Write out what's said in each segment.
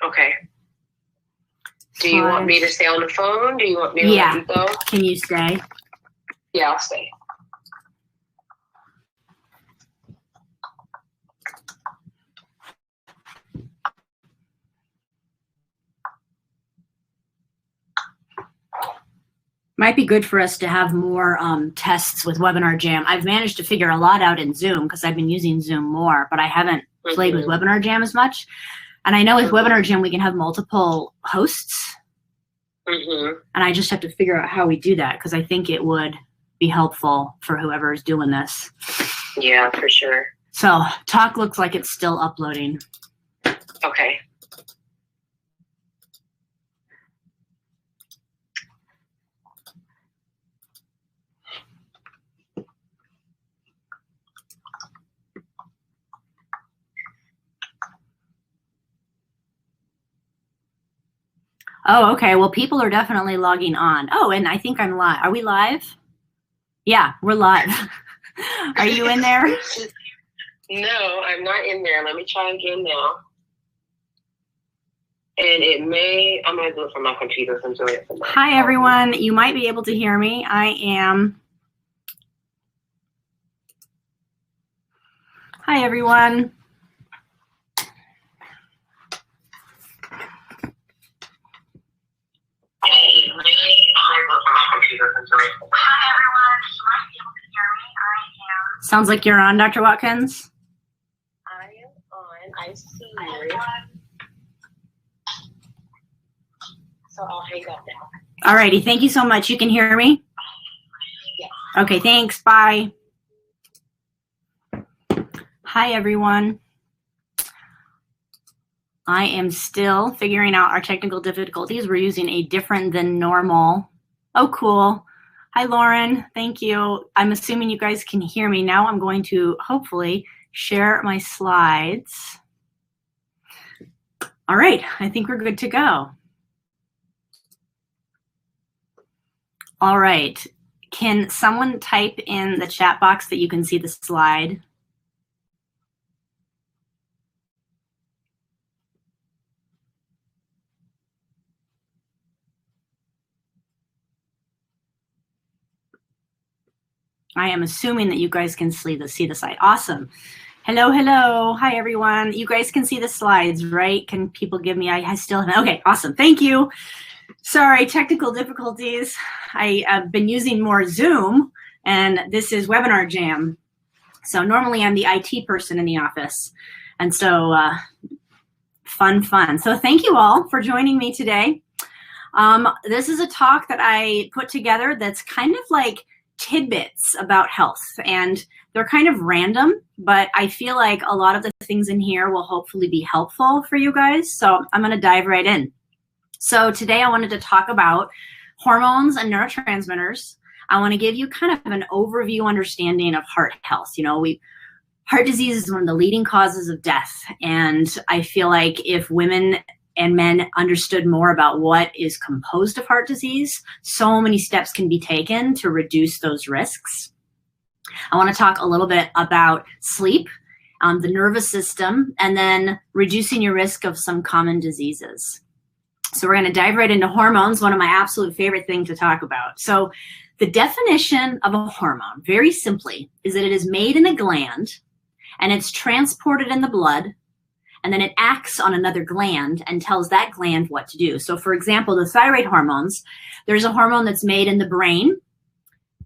Okay. Do you want me to stay on the phone? Do you want me to let you go? Can you stay? Yeah, I'll stay. Might be good for us to have more tests with Webinar Jam. I've managed to figure a lot out in Zoom because I've been using Zoom more, but I haven't played with Webinar Jam as much. And I know with Webinar Jam, we can have multiple hosts. And I just have to figure out how we do that because I think it would be helpful for whoever is doing this. Yeah, for sure. So talk looks like it's still uploading. Okay. Oh, okay. Well, people are definitely logging on. Oh, and I think I'm live. Are we live? Yeah, we're live. Are you in there? No, I'm not in there. Let me try again now. And it may, I'm going to do it from my computer since I'm doing it from my Hi, everyone. You might be able to hear me. I am. Hi, everyone. Sounds like you're on, Dr. Watkins. I am on. I see you. So I'll hang up now. All righty. Thank you so much. You can hear me? Yes. Okay, thanks. Bye. Hi, everyone. I am still figuring out our technical difficulties. We're using a different than normal. Oh, cool. Hi, Lauren. Thank you. I'm assuming you guys can hear me. Now I'm going to hopefully share my slides. All right. I think we're good to go. All right. Can someone type in the chat box that you can see the slide? I am assuming that you guys can see the slide. Awesome. Hello, hello. Hi, everyone. You guys can see the slides, right? Can people give me, I still haven't. Okay, awesome. Thank you. Sorry, technical difficulties. I have been using more Zoom, and this is Webinar Jam. So normally I'm the IT person in the office. And so fun. So thank you all for joining me today. This is a talk that I put together that's kind of like tidbits about health, and they're kind of random, but I feel like a lot of the things in here will hopefully be helpful for you guys. So I'm going to dive right in. So today I wanted to talk about hormones and neurotransmitters. I want to give you kind of an overview understanding of heart health. You know, heart disease is one of the leading causes of death, and I feel like if women and men understood more about what is composed of heart disease, so many steps can be taken to reduce those risks. I want to talk a little bit about sleep, the nervous system, and then reducing your risk of some common diseases. So we're going to dive right into hormones, one of my absolute favorite things to talk about. So the definition of a hormone, very simply, is that it is made in a gland and it's transported in the blood, and then it acts on another gland and tells that gland what to do. So for example, the thyroid hormones, there's a hormone that's made in the brain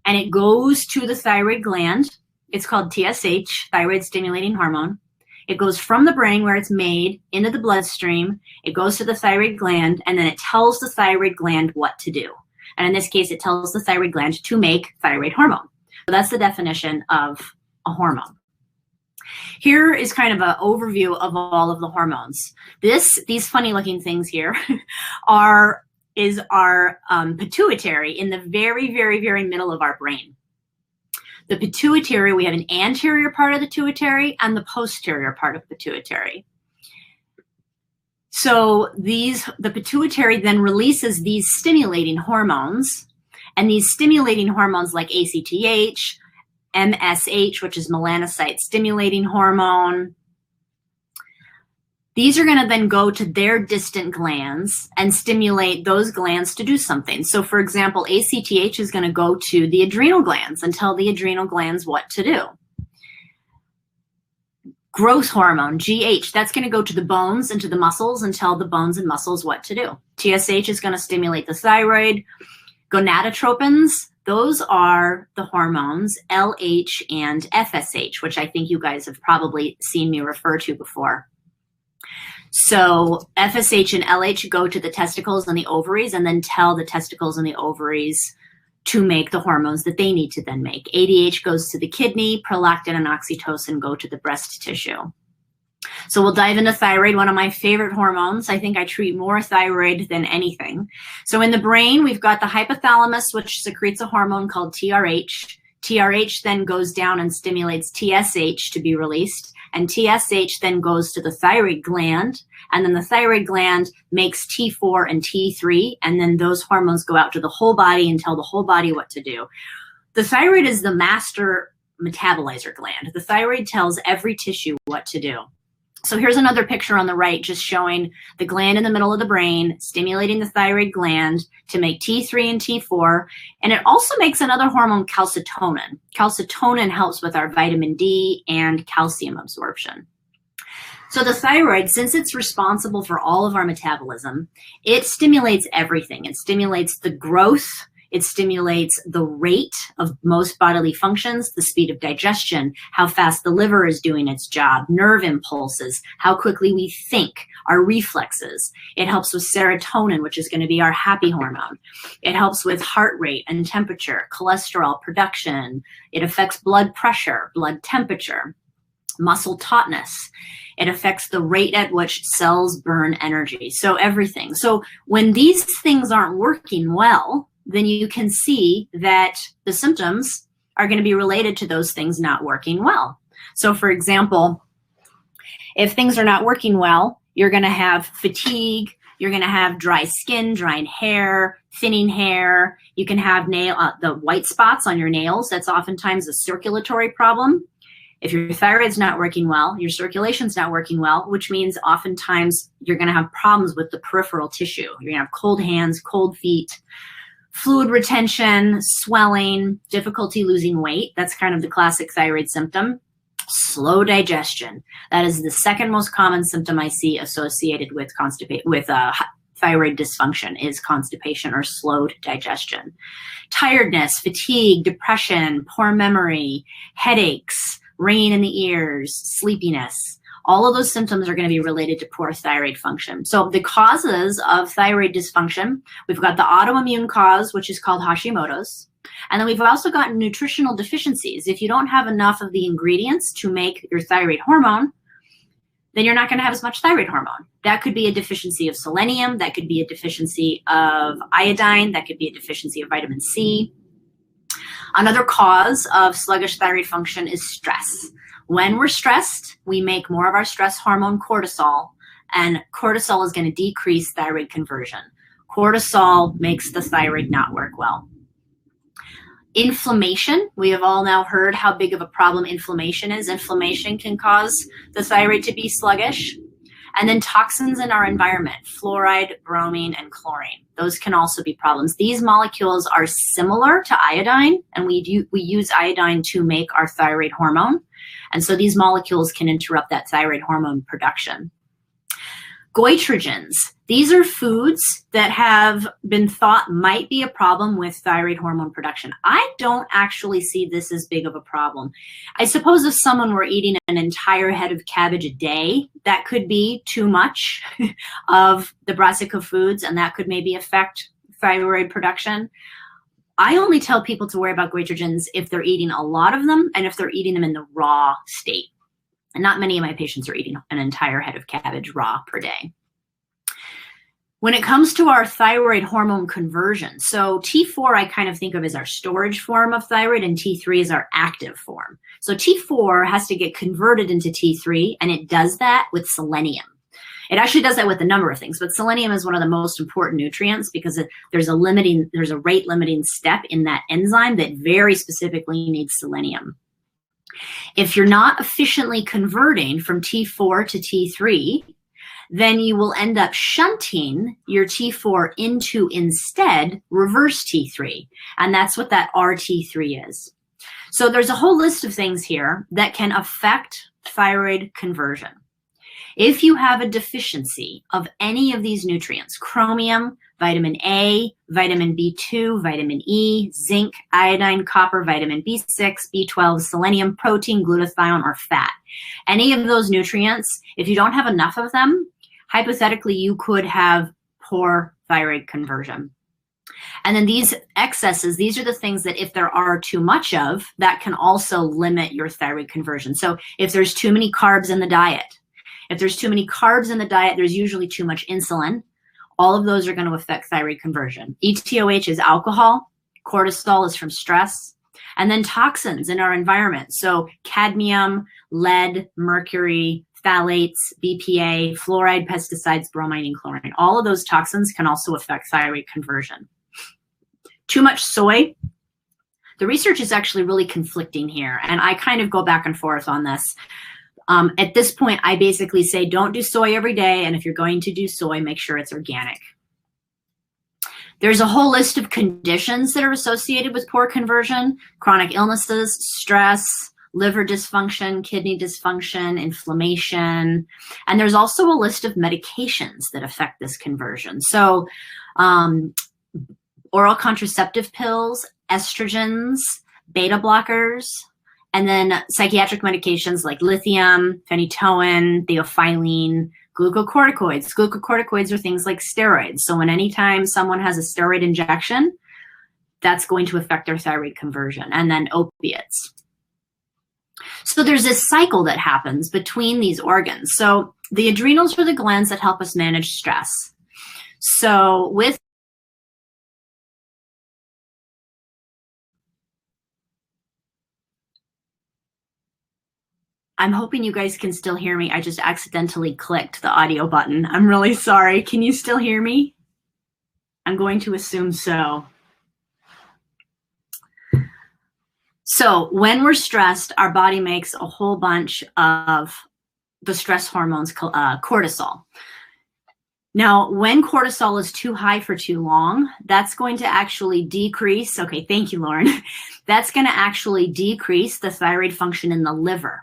and it goes to the thyroid gland. It's called TSH, thyroid stimulating hormone. It goes from the brain where it's made into the bloodstream. It goes to the thyroid gland, and then it tells the thyroid gland what to do. And in this case, it tells the thyroid gland to make thyroid hormone. So that's the definition of a hormone. Here is kind of an overview of all of the hormones. These funny looking things here is our pituitary in the very, very, very middle of our brain. The pituitary, we have an anterior part of the pituitary and the posterior part of the pituitary. So the pituitary then releases these stimulating hormones, and these stimulating hormones like ACTH, MSH, which is melanocyte stimulating hormone. These are going to then go to their distant glands and stimulate those glands to do something. So for example, ACTH is going to go to the adrenal glands and tell the adrenal glands what to do. Growth hormone, GH, that's going to go to the bones and to the muscles and tell the bones and muscles what to do. TSH is going to stimulate the thyroid. Gonadotropins, those are the hormones LH and FSH, which I think you guys have probably seen me refer to before. So FSH and LH go to the testicles and the ovaries and then tell the testicles and the ovaries to make the hormones that they need to then make. ADH goes to the kidney, prolactin and oxytocin go to the breast tissue. So we'll dive into thyroid, one of my favorite hormones. I think I treat more thyroid than anything. So in the brain, we've got the hypothalamus, which secretes a hormone called TRH. TRH then goes down and stimulates TSH to be released. And TSH then goes to the thyroid gland. And then the thyroid gland makes T4 and T3. And then those hormones go out to the whole body and tell the whole body what to do. The thyroid is the master metabolizer gland. The thyroid tells every tissue what to do. So here's another picture on the right just showing the gland in the middle of the brain stimulating the thyroid gland to make T3 and T4. And it also makes another hormone, calcitonin. Calcitonin helps with our vitamin D and calcium absorption. So the thyroid, since it's responsible for all of our metabolism, it stimulates everything. It stimulates the growth. It stimulates the rate of most bodily functions, the speed of digestion, how fast the liver is doing its job, nerve impulses, how quickly we think, our reflexes. It helps with serotonin, which is going to be our happy hormone. It helps with heart rate and temperature, cholesterol production. It affects blood pressure, blood temperature, muscle tautness. It affects the rate at which cells burn energy. So everything. So when these things aren't working well, then you can see that the symptoms are going to be related to those things not working well. So for example, if things are not working well, you're going to have fatigue, you're going to have dry skin, drying hair, thinning hair. You can have the white spots on your nails. That's oftentimes a circulatory problem. If your thyroid's not working well, your circulation's not working well, which means oftentimes you're going to have problems with the peripheral tissue. You're going to have cold hands, cold feet, fluid retention, swelling, difficulty losing weight. That's kind of the classic thyroid symptom. Slow digestion. That is the second most common symptom I see associated with thyroid dysfunction is constipation or slowed digestion. Tiredness, fatigue, depression, poor memory, headaches, ringing in the ears, sleepiness. All of those symptoms are going to be related to poor thyroid function. So the causes of thyroid dysfunction, we've got the autoimmune cause, which is called Hashimoto's. And then we've also got nutritional deficiencies. If you don't have enough of the ingredients to make your thyroid hormone, then you're not going to have as much thyroid hormone. That could be a deficiency of selenium. That could be a deficiency of iodine. That could be a deficiency of vitamin C. Another cause of sluggish thyroid function is stress. When we're stressed, we make more of our stress hormone cortisol, and cortisol is going to decrease thyroid conversion. Cortisol makes the thyroid not work well. Inflammation, we have all now heard how big of a problem inflammation is. Inflammation can cause the thyroid to be sluggish. And then toxins in our environment, fluoride, bromine, and chlorine. Those can also be problems. These molecules are similar to iodine, and we use iodine to make our thyroid hormone. And so these molecules can interrupt that thyroid hormone production. Goitrogens. These are foods that have been thought might be a problem with thyroid hormone production. I don't actually see this as big of a problem. I suppose if someone were eating an entire head of cabbage a day, that could be too much of the brassica foods, and that could maybe affect thyroid production. I only tell people to worry about goitrogens if they're eating a lot of them and if they're eating them in the raw state. And not many of my patients are eating an entire head of cabbage raw per day. When it comes to our thyroid hormone conversion, so T4 I kind of think of as our storage form of thyroid, and T3 is our active form. So T4 has to get converted into T3, and it does that with selenium. It actually does that with a number of things, but selenium is one of the most important nutrients because there's a rate limiting step in that enzyme that very specifically needs selenium. If you're not efficiently converting from T4 to T3, then you will end up shunting your T4 into instead reverse T3. And that's what that RT3 is. So there's a whole list of things here that can affect thyroid conversion. If you have a deficiency of any of these nutrients, chromium, vitamin A, vitamin B2, vitamin E, zinc, iodine, copper, vitamin B6, B12, selenium, protein, glutathione, or fat, any of those nutrients, if you don't have enough of them, hypothetically, you could have poor thyroid conversion. And then these excesses, these are the things that if there are too much of, that can also limit your thyroid conversion. So if there's too many carbs in the diet, if there's too many carbs in the diet, there's usually too much insulin. All of those are going to affect thyroid conversion. ETOH is alcohol. Cortisol is from stress. And then toxins in our environment. So cadmium, lead, mercury, phthalates, BPA, fluoride, pesticides, bromine, and chlorine. All of those toxins can also affect thyroid conversion. Too much soy. The research is actually really conflicting here, and I kind of go back and forth on this. At this point, I basically say don't do soy every day, and if you're going to do soy, make sure it's organic. There's a whole list of conditions that are associated with poor conversion: chronic illnesses, stress, liver dysfunction, kidney dysfunction, inflammation. And there's also a list of medications that affect this conversion. So oral contraceptive pills, estrogens, beta blockers, and then psychiatric medications like lithium, phenytoin, theophylline, glucocorticoids. Glucocorticoids are things like steroids. So when anytime someone has a steroid injection, that's going to affect their thyroid conversion. And then opiates. So there's this cycle that happens between these organs. So the adrenals are the glands that help us manage stress. So with I'm hoping you guys can still hear me. I just accidentally clicked the audio button. I'm really sorry. Can you still hear me? I'm going to assume so. So when we're stressed, our body makes a whole bunch of the stress hormones, cortisol. Now, when cortisol is too high for too long, that's going to actually decrease. Okay, thank you, Lauren. That's going to actually decrease the thyroid function in the liver.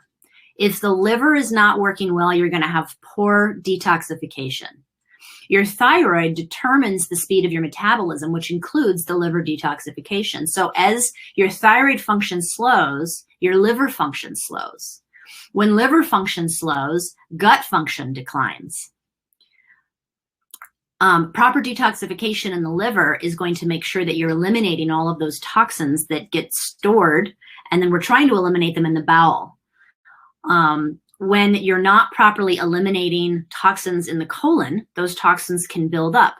If the liver is not working well, you're going to have poor detoxification. Your thyroid determines the speed of your metabolism, which includes the liver detoxification. So as your thyroid function slows, your liver function slows. When liver function slows, gut function declines. Proper detoxification in the liver is going to make sure that you're eliminating all of those toxins that get stored, and then we're trying to eliminate them in the bowel. When you're not properly eliminating toxins in the colon, those toxins can build up.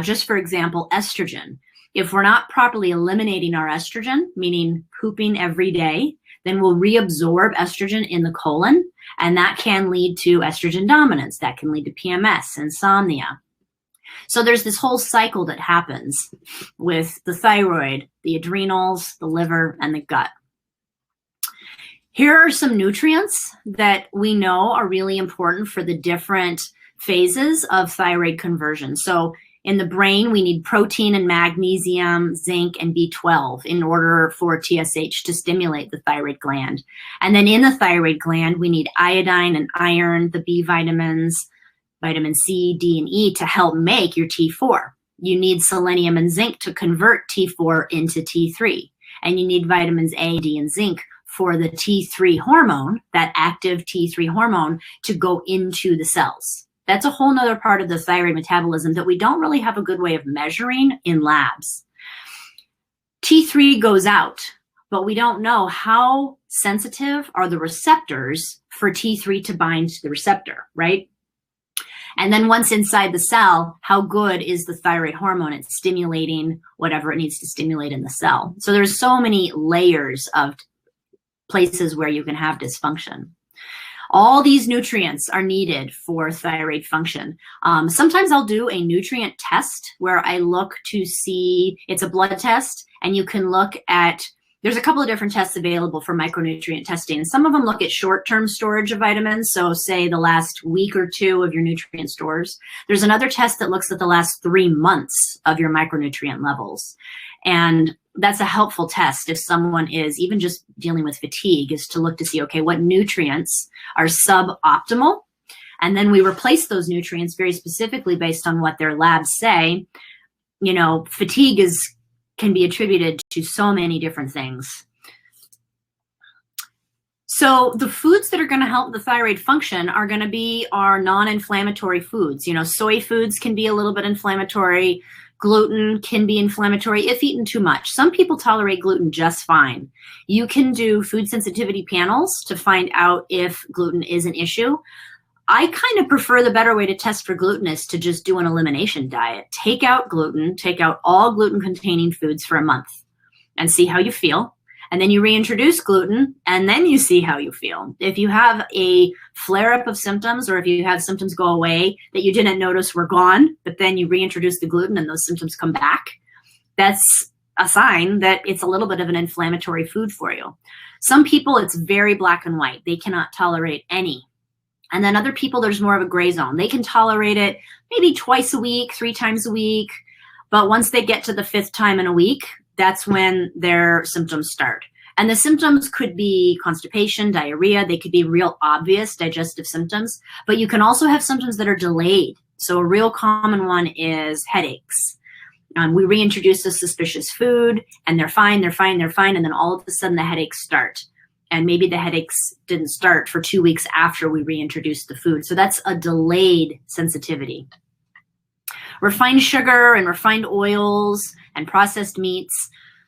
Just for example, estrogen. If we're not properly eliminating our estrogen, meaning pooping every day, then we'll reabsorb estrogen in the colon, and that can lead to estrogen dominance. That can lead to PMS, insomnia. So there's this whole cycle that happens with the thyroid, the adrenals, the liver, and the gut. Here are some nutrients that we know are really important for the different phases of thyroid conversion. So in the brain, we need protein and magnesium, zinc, and B12 in order for TSH to stimulate the thyroid gland. And then in the thyroid gland, we need iodine and iron, the B vitamins, vitamin C, D, and E to help make your T4. You need selenium and zinc to convert T4 into T3. And you need vitamins A, D, and zinc for the T3 hormone, that active T3 hormone, to go into the cells. That's a whole nother part of the thyroid metabolism that we don't really have a good way of measuring in labs. T3 goes out, but we don't know how sensitive are the receptors for T3 to bind to the receptor, right? And then once inside the cell, how good is the thyroid hormone at stimulating whatever it needs to stimulate in the cell? So there's so many layers of places where you can have dysfunction. All these nutrients are needed for thyroid function. Sometimes I'll do a nutrient test where I look to see, it's a blood test, and you can look at, there's a couple of different tests available for micronutrient testing. Some of them look at short-term storage of vitamins, so say the last week or two of your nutrient stores. There's another test that looks at the last 3 months of your micronutrient levels. And that's a helpful test if someone is even just dealing with fatigue, is to look to see, okay, what nutrients are suboptimal? And then we replace those nutrients very specifically based on what their labs say. You know, fatigue can be attributed to so many different things. So the foods that are going to help the thyroid function are going to be our non-inflammatory foods. You know, soy foods can be a little bit inflammatory. Gluten can be inflammatory if eaten too much. Some people tolerate gluten just fine. You can do food sensitivity panels to find out if gluten is an issue. I kind of prefer, the better way to test for gluten is to just do an elimination diet. Take out gluten, take out all gluten-containing foods for a month and see how you feel. And then you reintroduce gluten and then you see how you feel. If you have a flare-up of symptoms, or if you have symptoms go away that you didn't notice were gone, but then you reintroduce the gluten and those symptoms come back, that's a sign that it's a little bit of an inflammatory food for you. Some people, it's very black and white. They cannot tolerate any. And then other people, there's more of a gray zone. They can tolerate it maybe twice a week, 3 times a week. But once they get to the 5th time in a week, that's when their symptoms start. And the symptoms could be constipation, diarrhea. They could be real obvious digestive symptoms. But you can also have symptoms that are delayed. So a real common one is headaches. We reintroduce a suspicious food and they're fine, they're fine, they're fine. And then all of a sudden the headaches start. And maybe the headaches didn't start for 2 weeks after we reintroduced the food. So that's a delayed sensitivity. Refined sugar and refined oils and processed meats,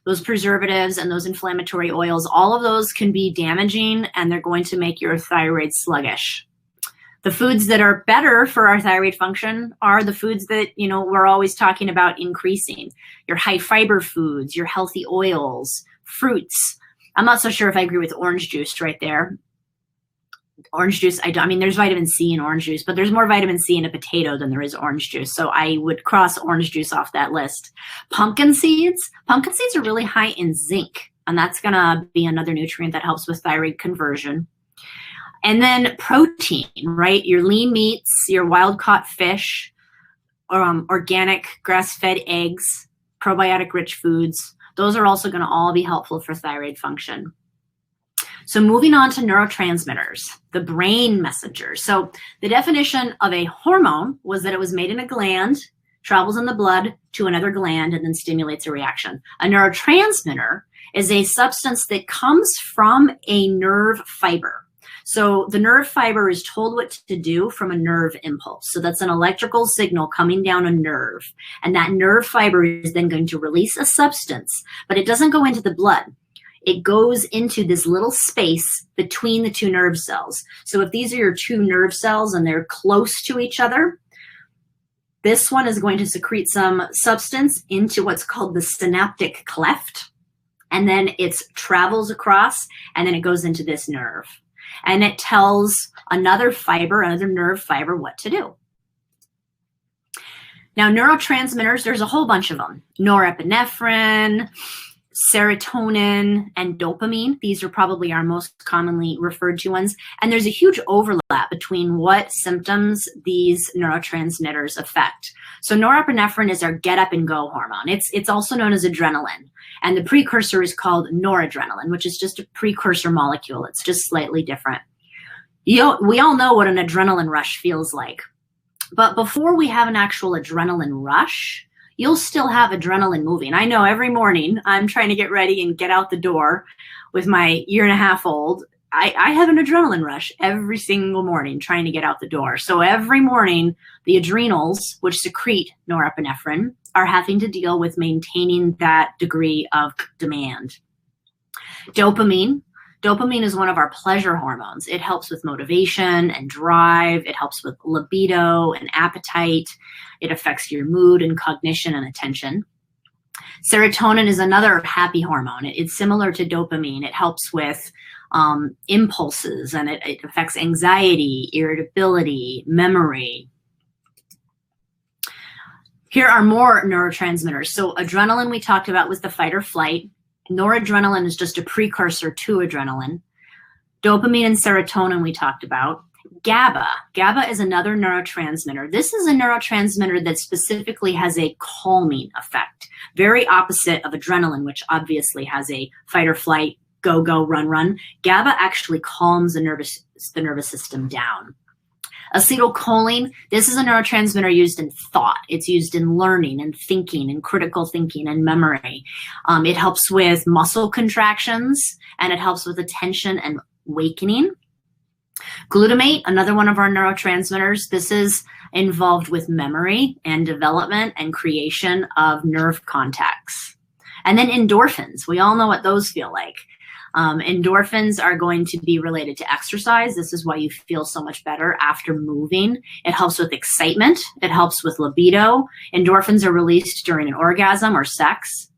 those preservatives and those inflammatory oils, all of those can be damaging and they're going to make your thyroid sluggish. The foods that are better for our thyroid function are the foods that, you know, we're always talking about increasing. Your high fiber foods, your healthy oils, fruits. I'm not so sure if I agree with orange juice right there. Orange juice, I mean, there's vitamin C in orange juice, but there's more vitamin C in a potato than there is orange juice. So I would cross orange juice off that list. Pumpkin seeds are really high in zinc, and that's gonna be another nutrient that helps with thyroid conversion. And then protein, right? Your lean meats, your wild-caught fish, organic grass-fed eggs, probiotic-rich foods. Those are also going to all be helpful for thyroid function. So moving on to neurotransmitters, the brain messengers. So the definition of a hormone was that it was made in a gland, travels in the blood to another gland, and then stimulates a reaction. A neurotransmitter is a substance that comes from a nerve fiber. So the nerve fiber is told what to do from a nerve impulse. So that's an electrical signal coming down a nerve. And that nerve fiber is then going to release a substance, but it doesn't go into the blood. It goes into this little space between the 2 nerve cells. So if these are your 2 nerve cells and they're close to each other, this one is going to secrete some substance into what's called the synaptic cleft. And then it travels across and then it goes into this nerve. And it tells another nerve fiber what to do. Now, neurotransmitters, there's a whole bunch of them. Norepinephrine, serotonin, and dopamine. These are probably our most commonly referred to ones. And there's a huge overlap between what symptoms these neurotransmitters affect. So norepinephrine is our get up and go hormone. It's also known as adrenaline. And the precursor is called noradrenaline, which is just a precursor molecule. It's just slightly different. We all know what an adrenaline rush feels like. But before we have an actual adrenaline rush, you'll still have adrenaline moving. I know every morning I'm trying to get ready and get out the door with my 1.5-year-old. I have an adrenaline rush every single morning trying to get out the door. So every morning, the adrenals, which secrete norepinephrine, are having to deal with maintaining that degree of demand. Dopamine is one of our pleasure hormones. It helps with motivation and drive. It helps with libido and appetite. It affects your mood and cognition and attention. Serotonin is another happy hormone. It's similar to dopamine. It helps with impulses, and it affects anxiety, irritability, memory. Here are more neurotransmitters. So adrenaline we talked about was the fight or flight. Noradrenaline is just a precursor to adrenaline. Dopamine and serotonin we talked about. GABA is another neurotransmitter. This is a neurotransmitter that specifically has a calming effect, very opposite of adrenaline, which obviously has a fight or flight, go, go, run, run. GABA actually calms the nervous system down. Acetylcholine, this is a neurotransmitter used in thought. It's used in learning and thinking and critical thinking and memory. It helps with muscle contractions, and it helps with attention and awakening. Glutamate, another one of our neurotransmitters. This is involved with memory and development and creation of nerve contacts. And then endorphins. We all know what those feel like. Endorphins are going to be related to exercise. This is why you feel so much better after moving. It helps with excitement. It helps with libido. Endorphins are released during an orgasm or sex.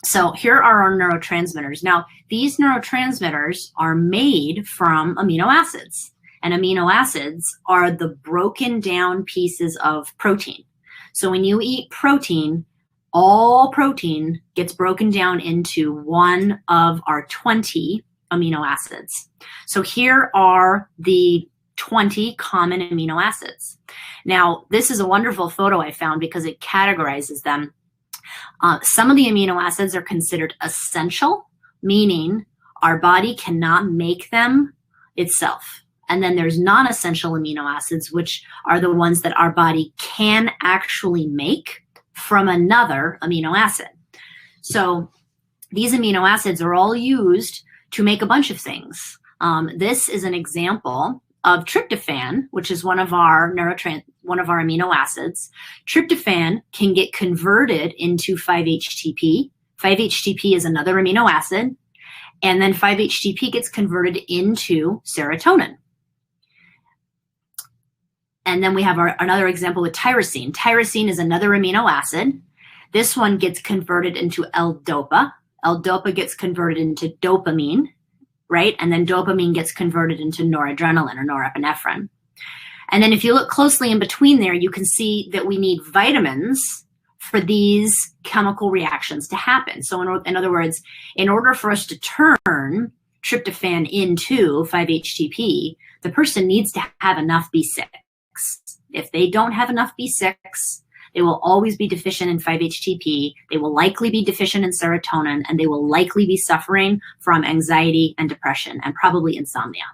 So here are our neurotransmitters. Now, these neurotransmitters are made from amino acids. And amino acids are the broken down pieces of protein. So when you eat protein, all protein gets broken down into one of our 20 amino acids. So here are the 20 common amino acids. Now, this is a wonderful photo I found because it categorizes them. Some of the amino acids are considered essential, meaning our body cannot make them itself. And then there's non-essential amino acids, which are the ones that our body can actually make from another amino acid. So these amino acids are all used to make a bunch of things. This is an example of tryptophan, which is one of our amino acids. Tryptophan can get converted into 5-HTP. 5-HTP is another amino acid. And then 5-HTP gets converted into serotonin. And then we have another example with tyrosine. Tyrosine is another amino acid. This one gets converted into L-DOPA. L-DOPA gets converted into dopamine, right? And then dopamine gets converted into noradrenaline or norepinephrine. And then if you look closely in between there, you can see that we need vitamins for these chemical reactions to happen. So in other words, in order for us to turn tryptophan into 5-HTP, the person needs to have enough B6. If they don't have enough B6, they will always be deficient in 5-HTP. They will likely be deficient in serotonin, and they will likely be suffering from anxiety and depression and probably insomnia.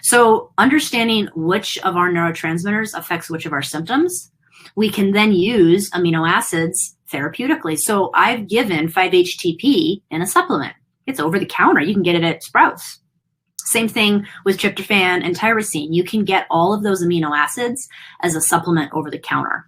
So understanding which of our neurotransmitters affects which of our symptoms, we can then use amino acids therapeutically. So I've given 5-HTP in a supplement. It's over the counter. You can get it at Sprouts. Same thing with tryptophan and tyrosine. You can get all of those amino acids as a supplement over the counter.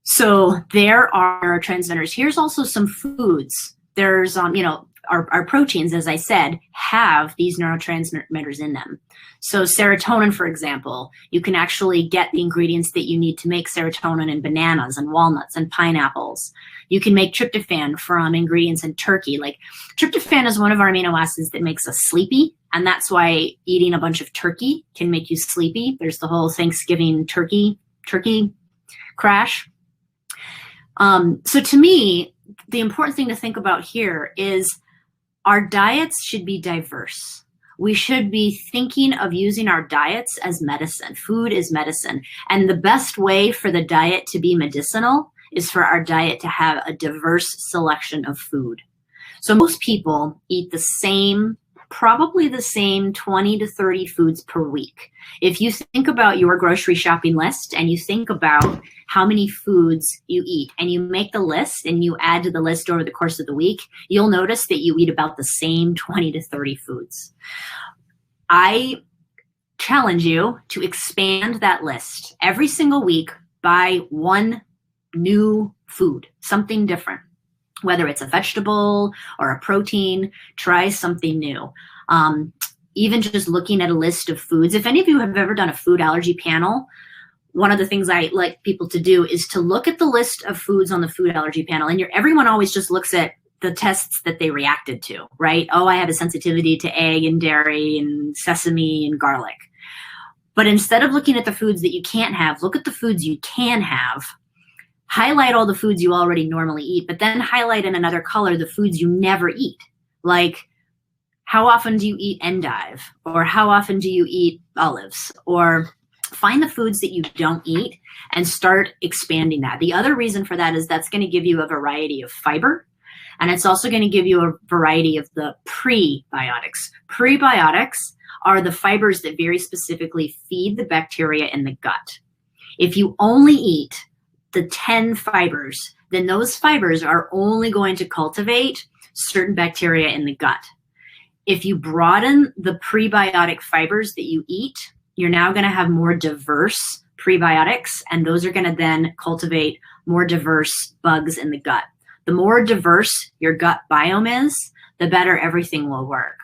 So there are transmitters. Here's also some foods. There's, our proteins, as I said, have these neurotransmitters in them. So serotonin, for example, you can actually get the ingredients that you need to make serotonin in bananas and walnuts and pineapples. You can make tryptophan from ingredients in turkey. Like tryptophan is one of our amino acids that makes us sleepy, and that's why eating a bunch of turkey can make you sleepy. There's the whole Thanksgiving turkey crash. So to me, the important thing to think about here is our diets should be diverse. We should be thinking of using our diets as medicine. Food is medicine. And the best way for the diet to be medicinal is for our diet to have a diverse selection of food. So most people eat probably the same 20 to 30 foods per week. If you think about your grocery shopping list and you think about how many foods you eat and you make the list and you add to the list over the course of the week, you'll notice that you eat about the same 20 to 30 foods. I challenge you to expand that list every single week by one new food, something different. Whether it's a vegetable or a protein, try something new. Even just looking at a list of foods. If any of you have ever done a food allergy panel, one of the things I like people to do is to look at the list of foods on the food allergy panel. And everyone always just looks at the tests that they reacted to, right? Oh, I have a sensitivity to egg and dairy and sesame and garlic. But instead of looking at the foods that you can't have, look at the foods you can have. highlight all the foods you already normally eat, but then highlight in another color the foods you never eat. Like, how often do you eat endive? Or how often do you eat olives? Or find the foods that you don't eat and start expanding that. The other reason for that is that's going to give you a variety of fiber, and it's also going to give you a variety of the prebiotics. Prebiotics are the fibers that very specifically feed the bacteria in the gut. If you only eat the 10 fibers, then those fibers are only going to cultivate certain bacteria in the gut. If you broaden the prebiotic fibers that you eat, you're now going to have more diverse prebiotics, and those are going to then cultivate more diverse bugs in the gut. The more diverse your gut biome is, the better everything will work.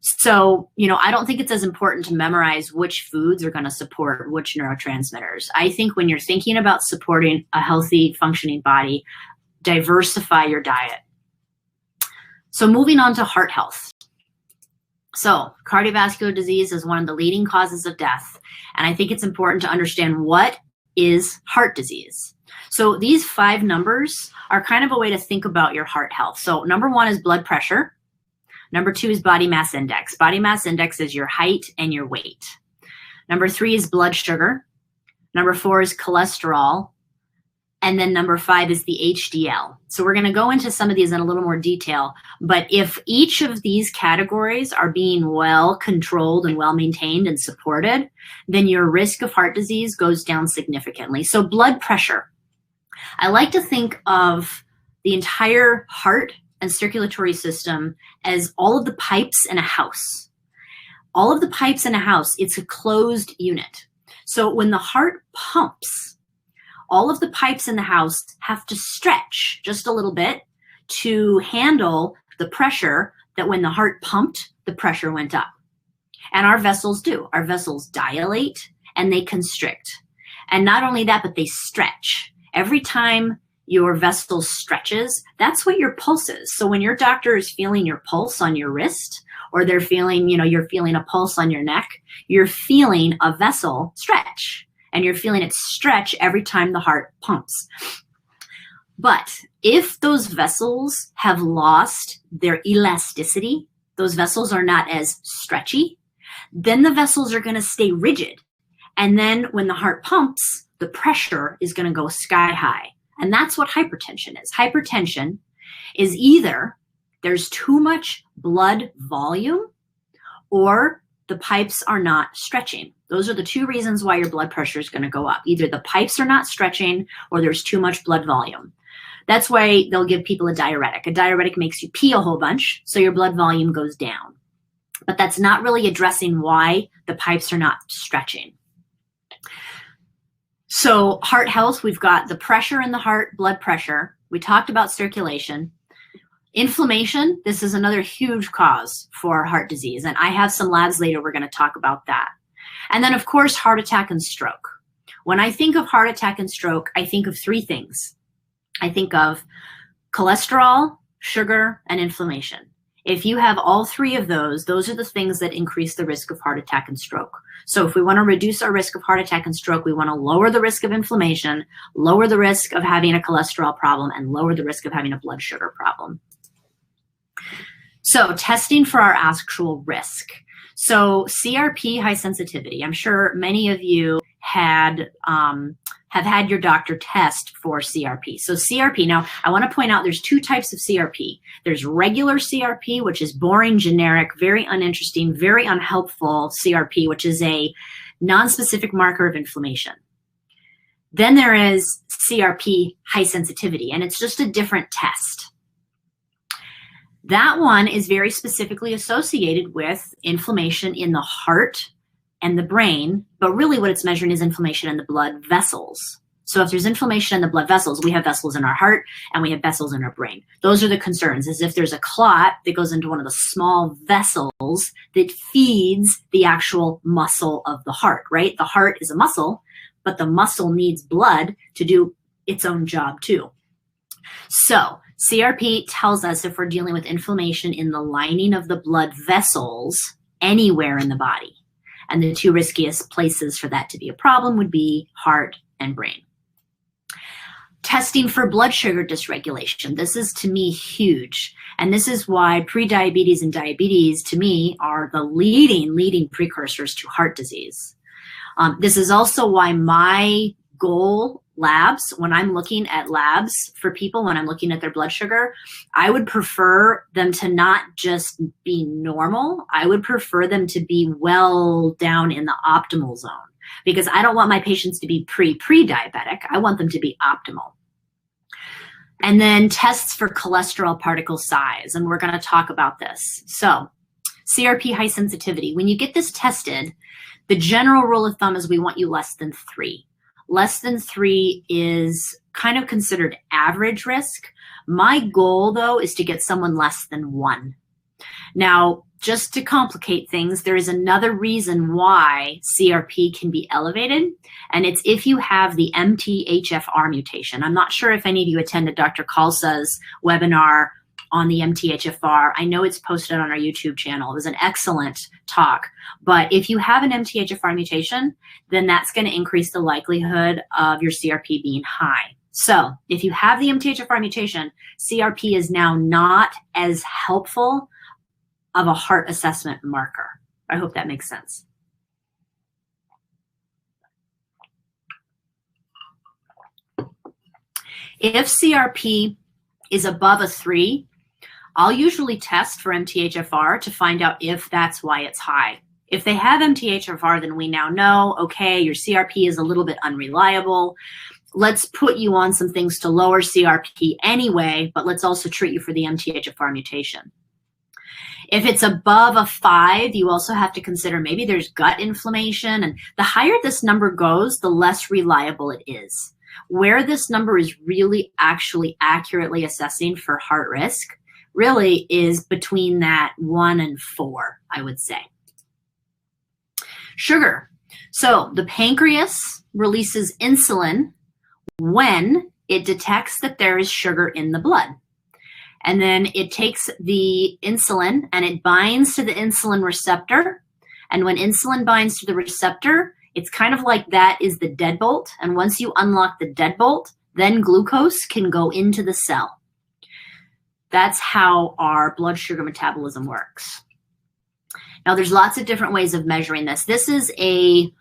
So, I don't think it's as important to memorize which foods are going to support which neurotransmitters. I think when you're thinking about supporting a healthy, functioning body, diversify your diet. So moving on to heart health. So cardiovascular disease is one of the leading causes of death. And I think it's important to understand what is heart disease. So these 5 numbers are kind of a way to think about your heart health. So number 1 is blood pressure. Number 2 is body mass index. Body mass index is your height and your weight. Number 3 is blood sugar. Number 4 is cholesterol. And then number 5 is the HDL. So we're going to go into some of these in a little more detail. But if each of these categories are being well controlled and well maintained and supported, then your risk of heart disease goes down significantly. So blood pressure. I like to think of the entire heart and circulatory system as all of the pipes in a house. All of the pipes in a house, it's a closed unit. So when the heart pumps, all of the pipes in the house have to stretch just a little bit to handle the pressure that when the heart pumped, the pressure went up. And our vessels do. Our vessels dilate and they constrict. And not only that, but they stretch. Every time your vessel stretches, that's what your pulse is. So when your doctor is feeling your pulse on your wrist, or they're feeling, you're feeling a pulse on your neck, you're feeling a vessel stretch. And you're feeling it stretch every time the heart pumps. But if those vessels have lost their elasticity, those vessels are not as stretchy, then the vessels are going to stay rigid. And then when the heart pumps, the pressure is going to go sky high. And that's what hypertension is. Hypertension is either there's too much blood volume or the pipes are not stretching. Those are the 2 reasons why your blood pressure is going to go up. Either the pipes are not stretching or there's too much blood volume. That's why they'll give people a diuretic. A diuretic makes you pee a whole bunch, so your blood volume goes down. But that's not really addressing why the pipes are not stretching. So heart health, we've got the pressure in the heart, blood pressure. We talked about circulation. Inflammation, this is another huge cause for heart disease. And I have some labs later, we're going to talk about that. And then, of course, heart attack and stroke. When I think of heart attack and stroke, I think of 3 things. I think of cholesterol, sugar, and inflammation. If you have all 3 of those are the things that increase the risk of heart attack and stroke. So if we want to reduce our risk of heart attack and stroke, we want to lower the risk of inflammation, lower the risk of having a cholesterol problem, and lower the risk of having a blood sugar problem. So testing for our actual risk. So CRP high sensitivity. I'm sure many of you have had your doctor test for CRP. So CRP, now I want to point out there's 2 types of CRP. There's regular CRP, which is boring, generic, very uninteresting, very unhelpful CRP, which is a non-specific marker of inflammation. Then there is CRP high sensitivity, and it's just a different test. That one is very specifically associated with inflammation in the heart and the brain, but really what it's measuring is inflammation in the blood vessels. So if there's inflammation in the blood vessels, we have vessels in our heart and we have vessels in our brain. Those are the concerns, is if there's a clot that goes into one of the small vessels that feeds the actual muscle of the heart, right? The heart is a muscle, but the muscle needs blood to do its own job too. So CRP tells us if we're dealing with inflammation in the lining of the blood vessels anywhere in the body. And the 2 riskiest places for that to be a problem would be heart and brain. Testing for blood sugar dysregulation. This is, to me, huge. And this is why prediabetes and diabetes, to me, are the leading precursors to heart disease. This is also why my goal labs, when I'm looking at labs for people, when I'm looking at their blood sugar, I would prefer them to not just be normal. I would prefer them to be well down in the optimal zone, because I don't want my patients to be pre-diabetic. I want them to be optimal. And then tests for cholesterol particle size, and we're going to talk about this. So CRP high sensitivity. When you get this tested, the general rule of thumb is we want you less than 3. Less than 3 is kind of considered average risk. My goal, though, is to get someone less than 1. Now, just to complicate things, there is another reason why CRP can be elevated, and it's if you have the MTHFR mutation. I'm not sure if any of you attended Dr. Khalsa's webinar on the MTHFR. I know it's posted on our YouTube channel. It was an excellent talk. But if you have an MTHFR mutation, then that's going to increase the likelihood of your CRP being high. So if you have the MTHFR mutation, CRP is now not as helpful of a heart assessment marker. I hope that makes sense. If CRP is above a 3, I'll usually test for MTHFR to find out if that's why it's high. If they have MTHFR, then we now know, okay, your CRP is a little bit unreliable. Let's put you on some things to lower CRP anyway, but let's also treat you for the MTHFR mutation. If it's above a 5, you also have to consider maybe there's gut inflammation, and the higher this number goes, the less reliable it is. Where this number is really actually accurately assessing for heart risk really is between that 1 and 4, I would say. Sugar. So the pancreas releases insulin when it detects that there is sugar in the blood. And then it takes the insulin and it binds to the insulin receptor. And when insulin binds to the receptor, it's kind of like that is the deadbolt. And once you unlock the deadbolt, then glucose can go into the cell. That's how our blood sugar metabolism works. Now, there's lots of different ways of measuring this. This is a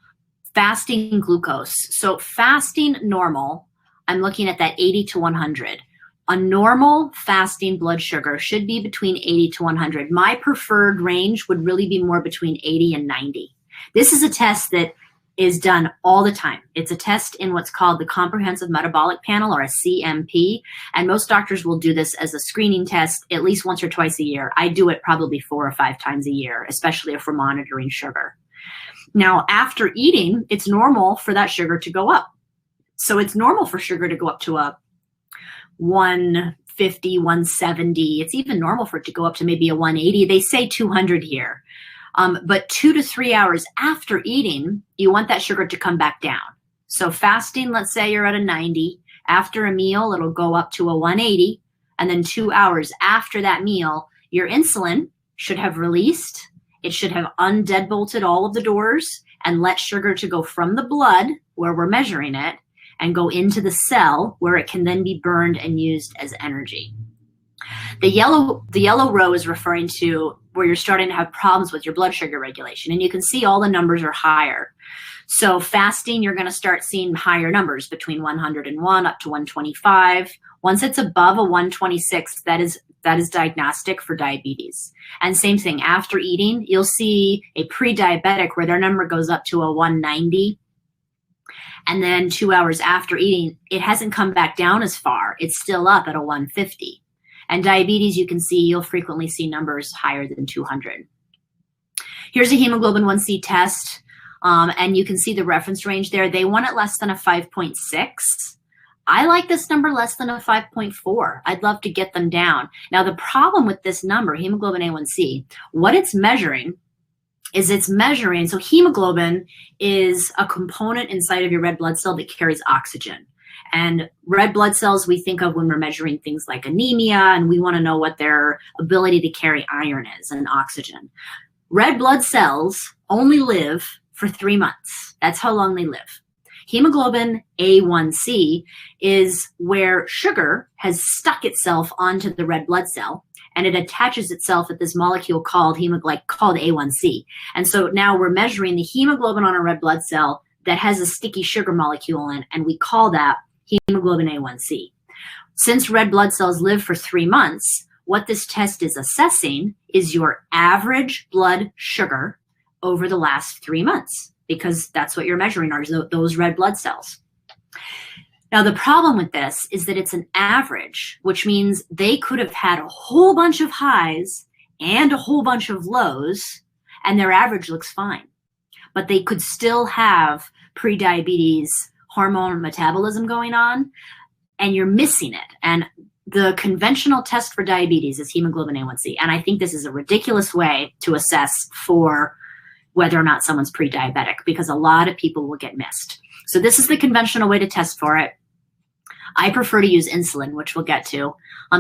fasting glucose. So fasting normal, I'm looking at that 80 to 100. A normal fasting blood sugar should be between 80 to 100. My preferred range would really be more between 80 and 90. This is a test that is done all the time. It's a test in what's called the Comprehensive Metabolic Panel, or a CMP, and most doctors will do this as a screening test at least once or twice a year. I do it probably 4 or 5 times a year, especially if we're monitoring sugar. Now, after eating, it's normal for that sugar to go up. So it's normal for sugar to go up to a 150, 170. It's even normal for it to go up to maybe a 180. They say 200 here. But 2 to 3 hours after eating, you want that sugar to come back down. So fasting, let's say you're at a 90. After a meal, it'll go up to a 180. And then 2 hours after that meal, your insulin should have released. It should have undeadbolted all of the doors and let sugar to go from the blood, where we're measuring it, and go into the cell, where it can then be burned and used as energy. The yellow row is referring to where you're starting to have problems with your blood sugar regulation. And you can see all the numbers are higher. So fasting, you're going to start seeing higher numbers between 101 up to 125. Once it's above a 126, that is diagnostic for diabetes. And same thing, after eating, you'll see a pre-diabetic where their number goes up to a 190. And then 2 hours after eating, it hasn't come back down as far. It's still up at a 150. And diabetes, you can see, you'll frequently see numbers higher than 200. Here's a hemoglobin 1C test, and you can see the reference range there. They want it less than a 5.6. I like this number less than a 5.4. I'd love to get them down. Now, the problem with this number, hemoglobin A1C, what it's measuring is so hemoglobin is a component inside of your red blood cell that carries oxygen. And red blood cells we think of when we're measuring things like anemia, and we want to know what their ability to carry iron is and oxygen. Red blood cells only live for 3 months. That's how long they live. Hemoglobin A1C is where sugar has stuck itself onto the red blood cell, and it attaches itself at this molecule called A1C. And so now we're measuring the hemoglobin on a red blood cell that has a sticky sugar molecule in, and we call that hemoglobin A1C. Since red blood cells live for 3 months, what this test is assessing is your average blood sugar over the last 3 months, because that's what you're measuring are those red blood cells. Now, the problem with this is that it's an average, which means they could have had a whole bunch of highs and a whole bunch of lows, and their average looks fine. But they could still have prediabetes hormone metabolism going on, and you're missing it. And the conventional test for diabetes is hemoglobin A1C. And I think this is a ridiculous way to assess for whether or not someone's pre-diabetic, because a lot of people will get missed. So this is the conventional way to test for it. I prefer to use insulin, which we'll get to.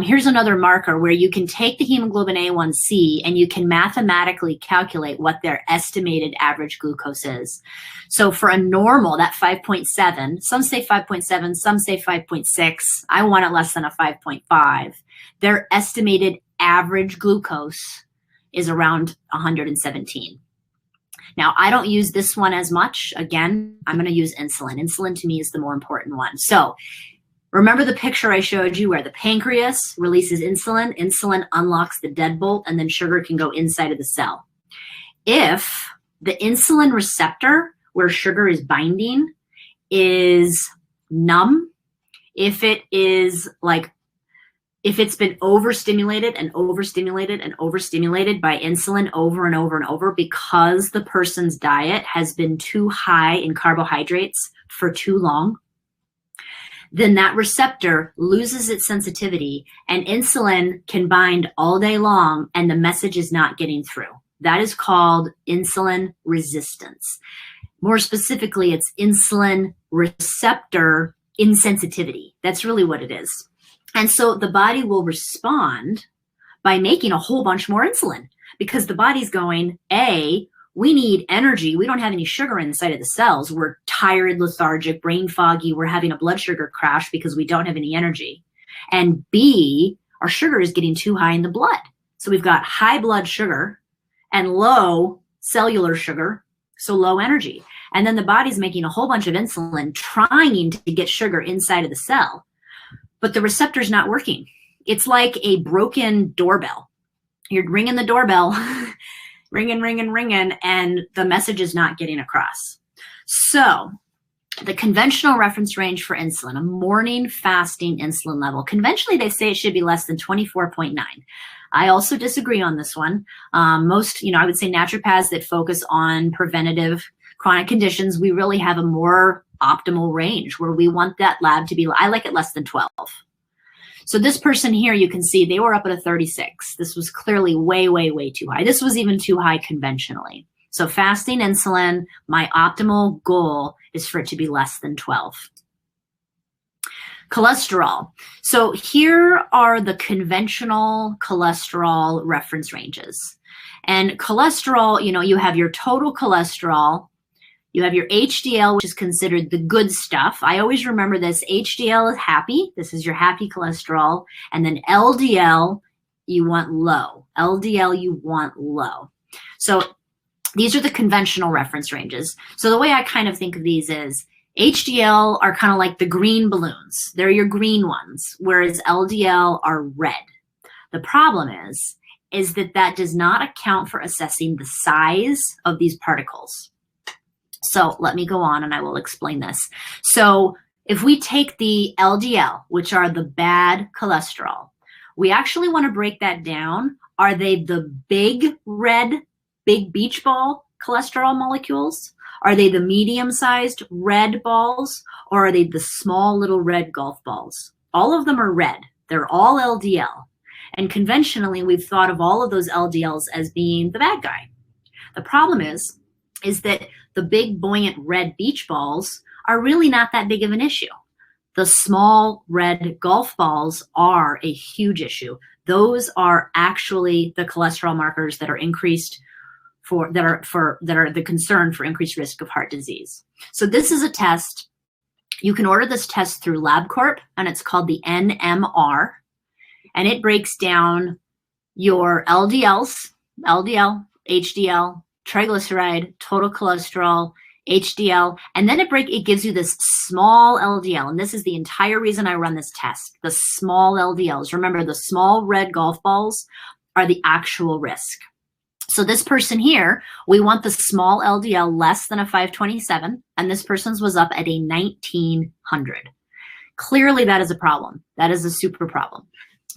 Here's another marker where you can take the hemoglobin A1C and you can mathematically calculate what their estimated average glucose is. So for a normal, that 5.7, some say 5.7, some say 5.6. I want it less than a 5.5. Their estimated average glucose is around 117. Now, I don't use this one as much. Again, I'm going to use insulin. Insulin to me is the more important one. So remember the picture I showed you where the pancreas releases insulin, insulin unlocks the deadbolt, and then sugar can go inside of the cell. If the insulin receptor where sugar is binding is numb, if it's been overstimulated and overstimulated and overstimulated by insulin over and over and over because the person's diet has been too high in carbohydrates for too long, then that receptor loses its sensitivity and insulin can bind all day long and the message is not getting through. That is called insulin resistance. More specifically, it's insulin receptor insensitivity. That's really what it is. And so the body will respond by making a whole bunch more insulin because the body's going, A, we need energy. We don't have any sugar inside of the cells. We're tired, lethargic, brain foggy. We're having a blood sugar crash because we don't have any energy. And B, our sugar is getting too high in the blood. So we've got high blood sugar and low cellular sugar, so low energy. And then the body's making a whole bunch of insulin trying to get sugar inside of the cell. But the receptor's not working. It's like a broken doorbell. You're ringing the doorbell, ringing, and the message is not getting across. So the conventional reference range for insulin, a morning fasting insulin level, conventionally they say it should be less than 24.9. I also disagree on this one. Most, I would say naturopaths that focus on preventative chronic conditions, we really have a more optimal range where we want that lab to be, I like it less than 12. So this person here, you can see they were up at a 36. This was clearly way, way, way too high. This was even too high conventionally. So fasting insulin, my optimal goal is for it to be less than 12. Cholesterol. So here are the conventional cholesterol reference ranges. And cholesterol, you have your total cholesterol. You have your HDL, which is considered the good stuff. I always remember this. HDL is happy. This is your happy cholesterol. And then LDL, you want low. LDL, you want low. So these are the conventional reference ranges. So the way I kind of think of these is HDL are kind of like the green balloons. They're your green ones, whereas LDL are red. The problem is that does not account for assessing the size of these particles. So let me go on and I will explain this. So if we take the LDL, which are the bad cholesterol, we actually want to break that down. Are they the big red, big beach ball cholesterol molecules? Are they the medium-sized red balls? Or are they the small little red golf balls? All of them are red. They're all LDL. And conventionally, we've thought of all of those LDLs as being the bad guy. The problem is that the big buoyant red beach balls are really not that big of an issue. The small red golf balls are a huge issue. Those are actually the cholesterol markers that are increased that are the concern for increased risk of heart disease. So this is a test You can order this test through LabCorp, and it's called the NMR, and it breaks down your LDLs, LDL, HDL, triglyceride, total cholesterol, HDL, and then it gives you this small LDL, and this is the entire reason I run this test, the small LDLs. Remember, the small red golf balls are the actual risk. So this person here, we want the small LDL less than a 527, and this person's was up at a 1900. Clearly that is a problem. That is a super problem.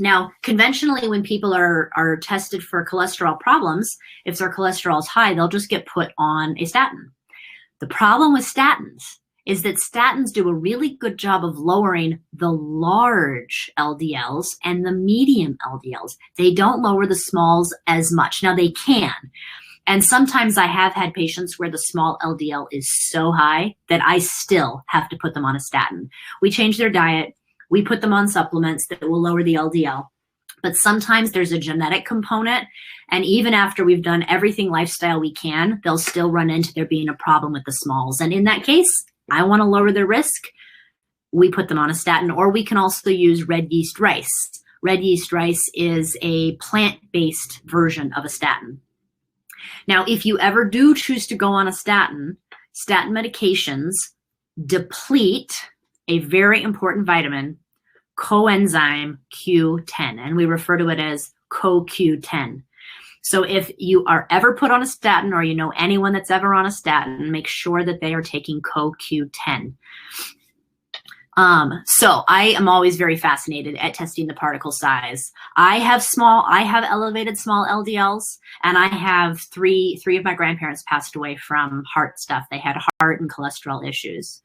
Now, conventionally, when people are tested for cholesterol problems, if their cholesterol is high, they'll just get put on a statin. The problem with statins is that statins do a really good job of lowering the large LDLs and the medium LDLs. They don't lower the smalls as much. Now, they can. And sometimes I have had patients where the small LDL is so high that I still have to put them on a statin. We change their diet. We put them on supplements that will lower the LDL. But sometimes there's a genetic component, and even after we've done everything lifestyle we can, they'll still run into there being a problem with the smalls. And in that case, I want to lower their risk. We put them on a statin, or we can also use red yeast rice. Red yeast rice is a plant-based version of a statin. Now, if you ever do choose to go on a statin, statin medications deplete a very important vitamin, coenzyme Q10, and we refer to it as CoQ10. So if you are ever put on a statin, or you know anyone that's ever on a statin, make sure that they are taking CoQ10. So I am always very fascinated at testing the particle size. I have elevated small LDLs, and I have three of my grandparents passed away from heart stuff. They had heart and cholesterol issues.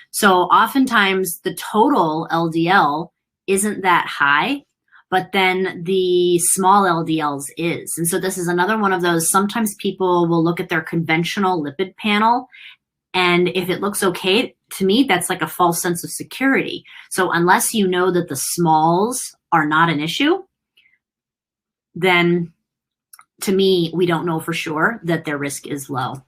So oftentimes the total LDL isn't that high, but then the small LDLs is. And so this is another one of those, sometimes people will look at their conventional lipid panel, and if it looks okay, to me, that's like a false sense of security. So unless you know that the smalls are not an issue, then to me, we don't know for sure that their risk is low.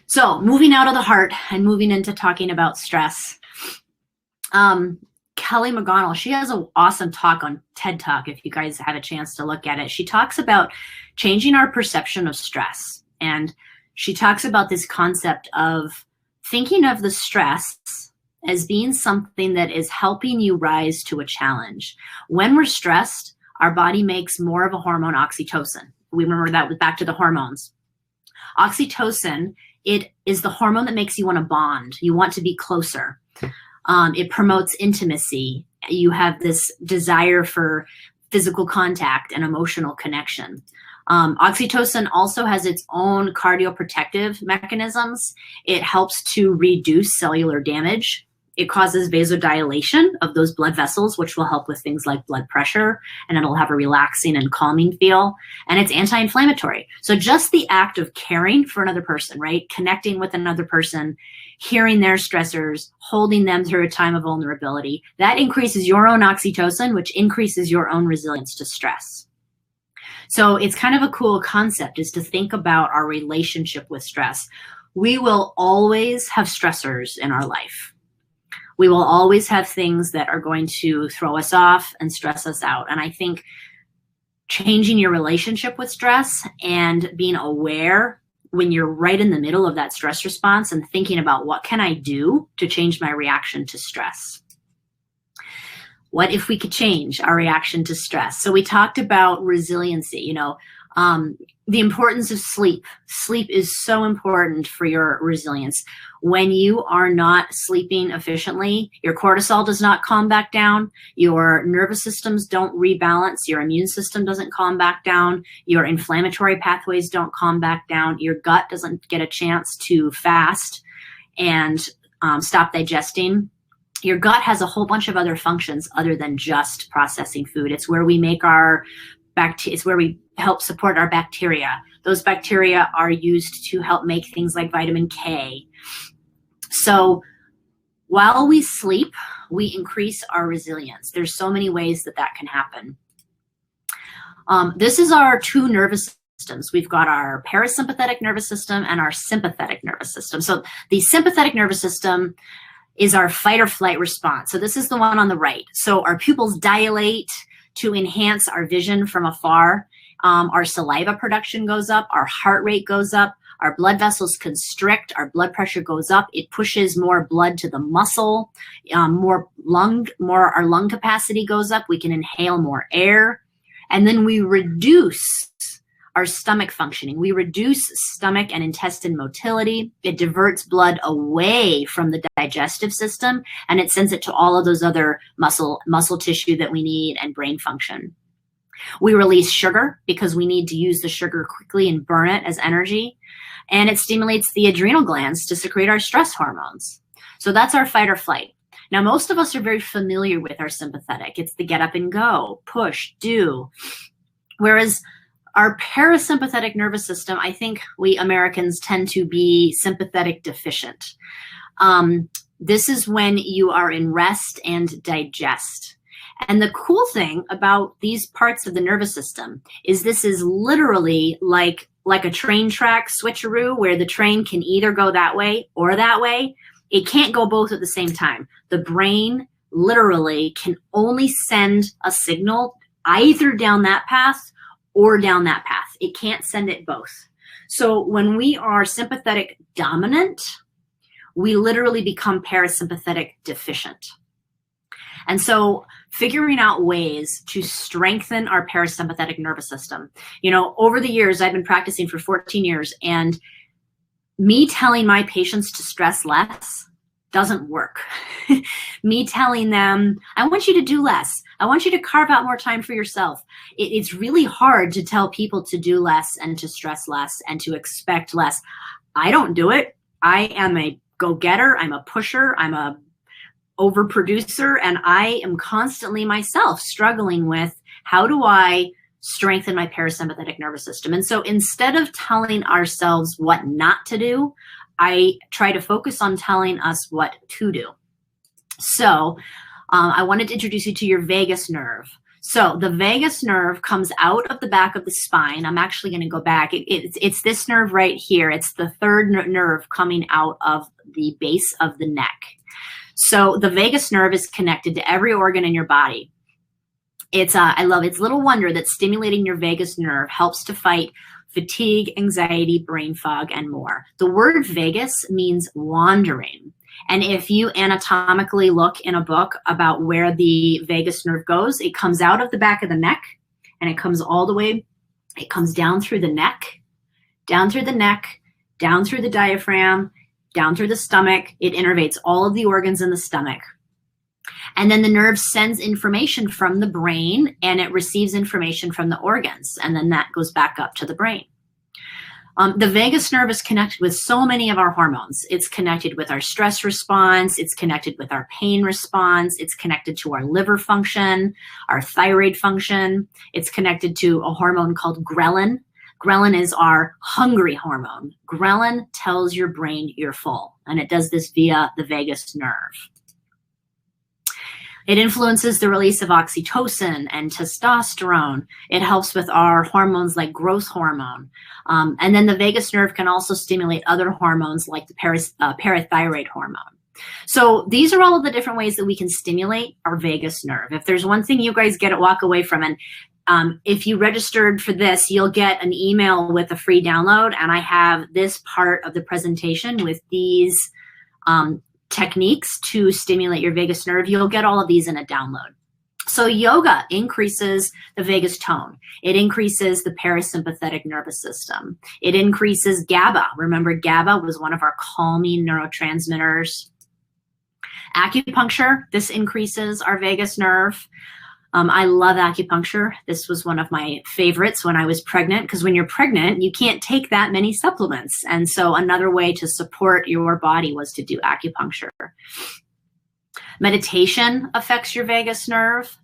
So moving out of the heart and moving into talking about stress. Kelly McGonigal, she has an awesome talk on TED Talk, if you guys have a chance to look at it. She talks about changing our perception of stress. And she talks about this concept of thinking of the stress as being something that is helping you rise to a challenge. When we're stressed, our body makes more of a hormone, oxytocin. We remember that back to the hormones. Oxytocin, it is the hormone that makes you want to bond. You want to be closer. It promotes intimacy. You have this desire for physical contact and emotional connection. Oxytocin also has its own cardioprotective mechanisms. It helps to reduce cellular damage. It causes vasodilation of those blood vessels, which will help with things like blood pressure, and it'll have a relaxing and calming feel. And it's anti-inflammatory. So just the act of caring for another person, right? Connecting with another person, hearing their stressors, holding them through a time of vulnerability, that increases your own oxytocin, which increases your own resilience to stress. So it's kind of a cool concept, is to think about our relationship with stress. We will always have stressors in our life. We will always have things that are going to throw us off and stress us out. And I think changing your relationship with stress and being aware when you're right in the middle of that stress response and thinking about what can I do to change my reaction to stress? What if we could change our reaction to stress? So we talked about resiliency, the importance of sleep. Sleep is so important for your resilience. When you are not sleeping efficiently, your cortisol does not calm back down, your nervous systems don't rebalance, your immune system doesn't calm back down, your inflammatory pathways don't calm back down, your gut doesn't get a chance to fast and stop digesting. Your gut has a whole bunch of other functions other than just processing food. It's where we make our it's where we help support our bacteria. Those bacteria are used to help make things like vitamin K. So while we sleep, we increase our resilience. There's so many ways that that can happen. This is our two nervous systems. We've got our parasympathetic nervous system and our sympathetic nervous system. So the sympathetic nervous system is our fight or flight response. So this is the one on the right. So our pupils dilate to enhance our vision from afar. Our saliva production goes up, our heart rate goes up, our blood vessels constrict, our blood pressure goes up. It pushes more blood to the muscle, our lung capacity goes up. We can inhale more air. And then we reduce our stomach functioning. We reduce stomach and intestine motility. It diverts blood away from the digestive system, and it sends it to all of those other muscle tissue that we need and brain function. We release sugar because we need to use the sugar quickly and burn it as energy. And it stimulates the adrenal glands to secrete our stress hormones. So that's our fight or flight. Now, most of us are very familiar with our sympathetic. It's the get up and go, push, do. Whereas our parasympathetic nervous system, I think we Americans tend to be sympathetic deficient. This is when you are in rest and digest. And the cool thing about these parts of the nervous system is this is literally like a train track switcheroo where the train can either go that way or that way. It can't go both at the same time. The brain literally can only send a signal either down that path or down that path. It can't send it both. So when we are sympathetic dominant, we literally become parasympathetic deficient. And so figuring out ways to strengthen our parasympathetic nervous system. You know, over the years, I've been practicing for 14 years, and me telling my patients to stress less doesn't work. Me telling them, I want you to do less. I want you to carve out more time for yourself. It's really hard to tell people to do less and to stress less and to expect less. I don't do it. I am a go-getter. I'm a pusher. I'm a overproducer, and I am constantly myself struggling with how do I strengthen my parasympathetic nervous system. And so instead of telling ourselves what not to do, I try to focus on telling us what to do. So I wanted to introduce you to your vagus nerve. So the vagus nerve comes out of the back of the spine. I'm actually going to go back. It's this nerve right here. It's the third nerve coming out of the base of the neck. So the vagus nerve is connected to every organ in your body. I love its little wonder that stimulating your vagus nerve helps to fight fatigue, anxiety, brain fog, and more. The word vagus means wandering. And if you anatomically look in a book about where the vagus nerve goes, it comes out of the back of the neck and it comes all the way, it comes down through the neck, down through the diaphragm, down through the stomach. It innervates all of the organs in the stomach. And then the nerve sends information from the brain and it receives information from the organs. And then that goes back up to the brain. The vagus nerve is connected with so many of our hormones. It's connected with our stress response. It's connected with our pain response. It's connected to our liver function, our thyroid function. It's connected to a hormone called ghrelin. Ghrelin is our hungry hormone. Ghrelin tells your brain you're full, and it does this via the vagus nerve. It influences the release of oxytocin and testosterone. It helps with our hormones like growth hormone. And then the vagus nerve can also stimulate other hormones like the parathyroid hormone. So these are all of the different ways that we can stimulate our vagus nerve. If there's one thing you guys get to walk away from, and if you registered for this, you'll get an email with a free download, and I have this part of the presentation with these techniques to stimulate your vagus nerve. You'll get all of these in a download. So yoga increases the vagus tone. It increases the parasympathetic nervous system. It increases GABA. Remember, GABA was one of our calming neurotransmitters. Acupuncture, this increases our vagus nerve. I love acupuncture. This was one of my favorites when I was pregnant, because when you're pregnant, you can't take that many supplements. And so another way to support your body was to do acupuncture. Meditation affects your vagus nerve.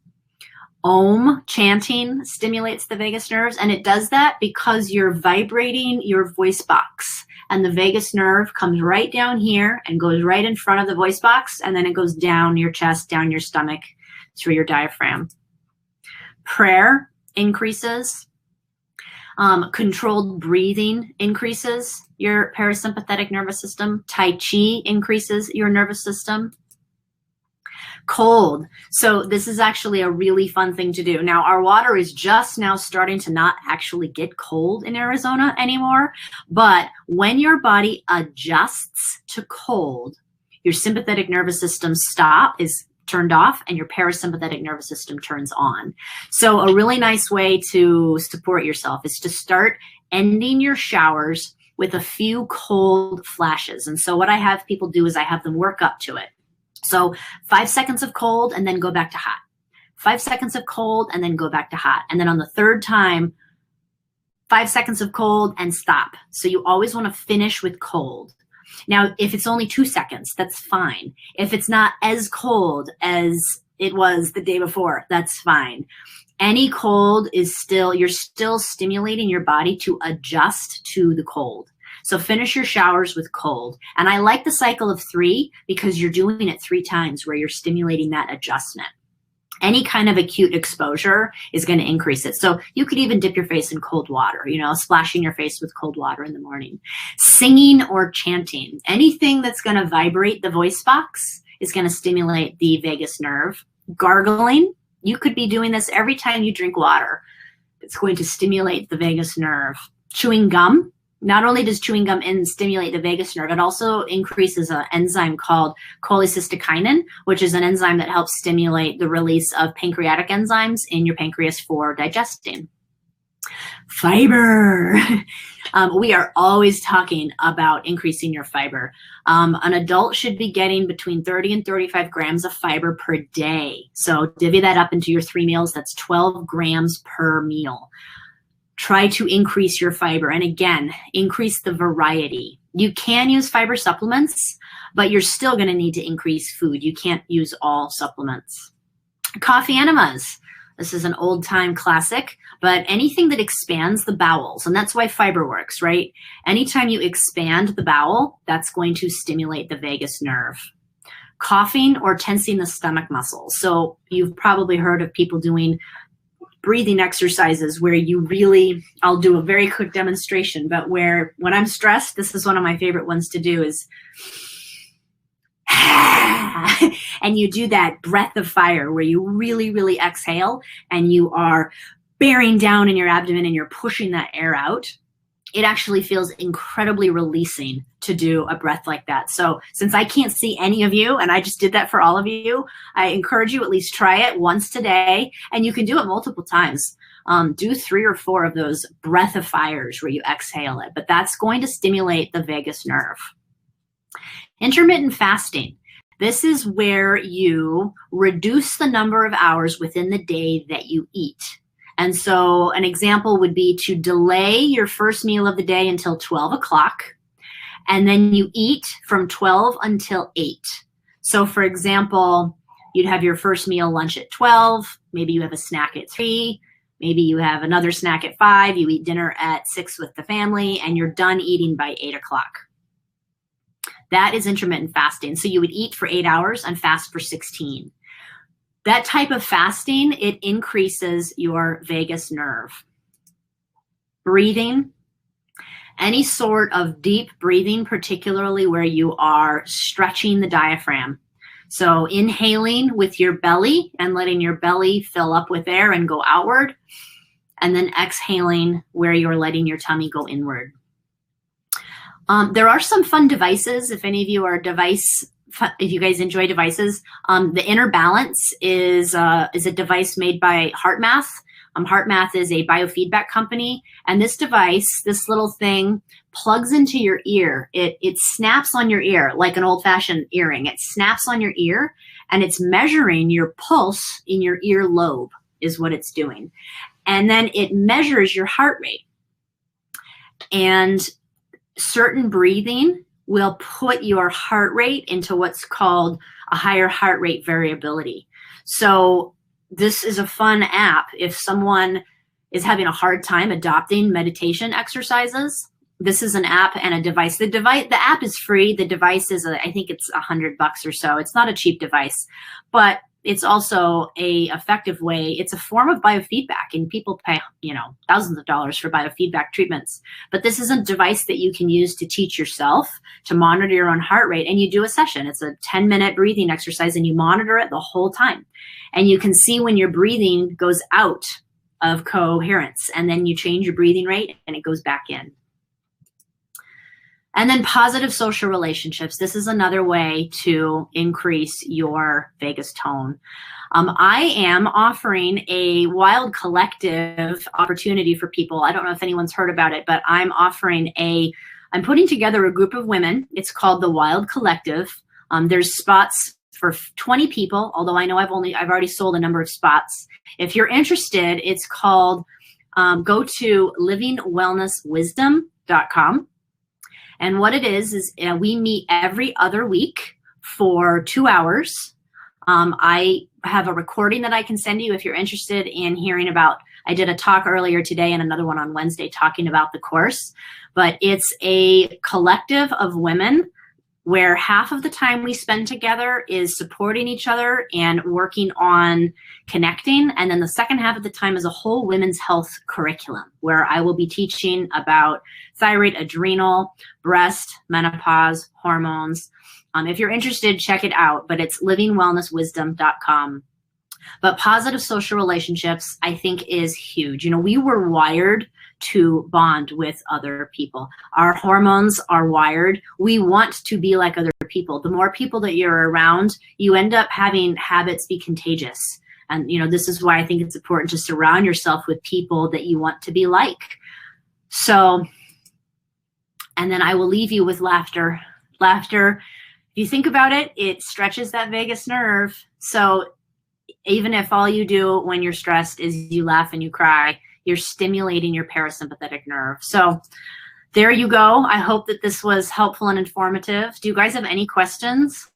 Om chanting stimulates the vagus nerves, and it does that because you're vibrating your voice box. And the vagus nerve comes right down here and goes right in front of the voice box, and then it goes down your chest, down your stomach, through your diaphragm. Prayer increases Controlled breathing increases your parasympathetic nervous system. Tai Chi increases your nervous system. Cold. So this is actually a really fun thing to do. Now, our water is just now starting to not actually get cold in Arizona anymore. But when your body adjusts to cold, your sympathetic nervous system is turned off and your parasympathetic nervous system turns on. So a really nice way to support yourself is to start ending your showers with a few cold flashes. And so what I have people do is I have them work up to it. So 5 seconds of cold and then go back to hot. 5 seconds of cold and then go back to hot. And then on the third time, 5 seconds of cold and stop. So you always want to finish with cold. Now, if it's only 2 seconds, that's fine. If it's not as cold as it was the day before, that's fine. Any cold is you're still stimulating your body to adjust to the cold. So finish your showers with cold. And I like the cycle of 3 because you're doing it 3 times where you're stimulating that adjustment. Any kind of acute exposure is going to increase it. So you could even dip your face in cold water, splashing your face with cold water in the morning. Singing or chanting, anything that's going to vibrate the voice box is going to stimulate the vagus nerve. Gargling, you could be doing this every time you drink water. It's going to stimulate the vagus nerve. Chewing gum. Not only does chewing gum stimulate the vagus nerve, it also increases an enzyme called cholecystokinin, which is an enzyme that helps stimulate the release of pancreatic enzymes in your pancreas for digesting. Fiber. We are always talking about increasing your fiber. An adult should be getting between 30 and 35 grams of fiber per day. So divvy that up into your 3 meals. That's 12 grams per meal. Try to increase your fiber. And again, increase the variety. You can use fiber supplements, but you're still going to need to increase food. You can't use all supplements. Coffee enemas. This is an old time classic, but anything that expands the bowels, and that's why fiber works, right? Anytime you expand the bowel, that's going to stimulate the vagus nerve. Coughing or tensing the stomach muscles. So you've probably heard of people doing breathing exercises where I'll do a very quick demonstration, but when I'm stressed, this is one of my favorite ones to do is, and you do that breath of fire where you really, really exhale and you are bearing down in your abdomen and you're pushing that air out. It actually feels incredibly releasing to do a breath like that. So since I can't see any of you, and I just did that for all of you, I encourage you at least try it once today, and you can do it multiple times. Do 3 or 4 of those breath of fires where you exhale it, but that's going to stimulate the vagus nerve. Intermittent fasting. This is where you reduce the number of hours within the day that you eat. And so an example would be to delay your first meal of the day until 12 o'clock, and then you eat from 12 until 8. So for example, you'd have your first meal lunch at 12, maybe you have a snack at 3, maybe you have another snack at 5, you eat dinner at 6 with the family, and you're done eating by 8 o'clock. That is intermittent fasting. So you would eat for 8 hours and fast for 16. That type of fasting, it increases your vagus nerve. Breathing, any sort of deep breathing, particularly where you are stretching the diaphragm. So inhaling with your belly and letting your belly fill up with air and go outward, and then exhaling where you're letting your tummy go inward. There are some fun devices. If any of you are if you guys enjoy devices, the Inner Balance is a device made by HeartMath. HeartMath is a biofeedback company, and this device, this little thing, plugs into your ear. It snaps on your ear like an old-fashioned earring. It snaps on your ear, and it's measuring your pulse in your earlobe is what it's doing. And then it measures your heart rate. And certain breathing will put your heart rate into what's called a higher heart rate variability. So this is a fun app. If someone is having a hard time adopting meditation exercises, this is an app and a device. The app is free. The device is, I think it's $100 or so. It's not a cheap device, but it's also a effective way. It's a form of biofeedback, and people pay, you know, thousands of dollars for biofeedback treatments. But this is a device that you can use to teach yourself to monitor your own heart rate. And you do a session. It's a 10-minute breathing exercise, and you monitor it the whole time. And you can see when your breathing goes out of coherence, and then you change your breathing rate and it goes back in. And then positive social relationships. This is another way to increase your vagus tone. I am offering a wild collective opportunity for people. I don't know if anyone's heard about it, but I'm putting together a group of women. It's called the Wild Collective. There's spots for 20 people, although I know I've already sold a number of spots. If you're interested, it's called, go to livingwellnesswisdom.com. And what it is we meet every other week for 2 hours. I have a recording that I can send you if you're interested in hearing about. I did a talk earlier today and another one on Wednesday talking about the course. But it's a collective of women where half of the time we spend together is supporting each other and working on connecting. And then the second half of the time is a whole women's health curriculum where I will be teaching about thyroid, adrenal, breast, menopause, hormones. If you're interested, check it out, but it's livingwellnesswisdom.com. But positive social relationships, I think, is huge. You know, we were wired to bond with other people. Our hormones are wired. We want to be like other people. The more people that you're around, you end up having habits be contagious. And, you know, this is why I think it's important to surround yourself with people that you want to be like. So, and then I will leave you with laughter. Laughter, if you think about it, it stretches that vagus nerve. So even if all you do when you're stressed is you laugh and you cry, you're stimulating your parasympathetic nerve. So there you go. I hope that this was helpful and informative. Do you guys have any questions?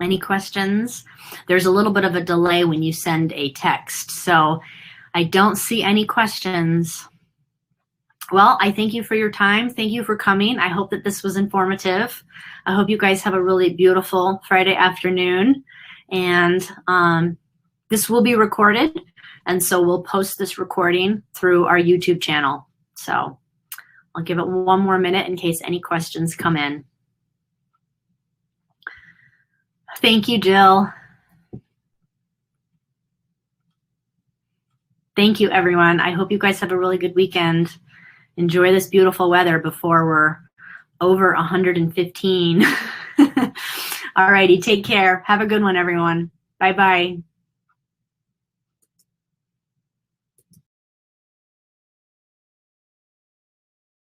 Any questions? There's a little bit of a delay when you send a text, so I don't see any questions. Well, I thank you for your time. Thank you for coming. I hope that this was informative. I hope you guys have a really beautiful Friday afternoon. And this will be recorded, and so we'll post this recording through our YouTube channel. So I'll give it one more minute in case any questions come in. Thank you, Jill. Thank you, everyone. I hope you guys have a really good weekend. Enjoy this beautiful weather before we're over 115. All righty, take care. Have a good one, everyone. Bye-bye.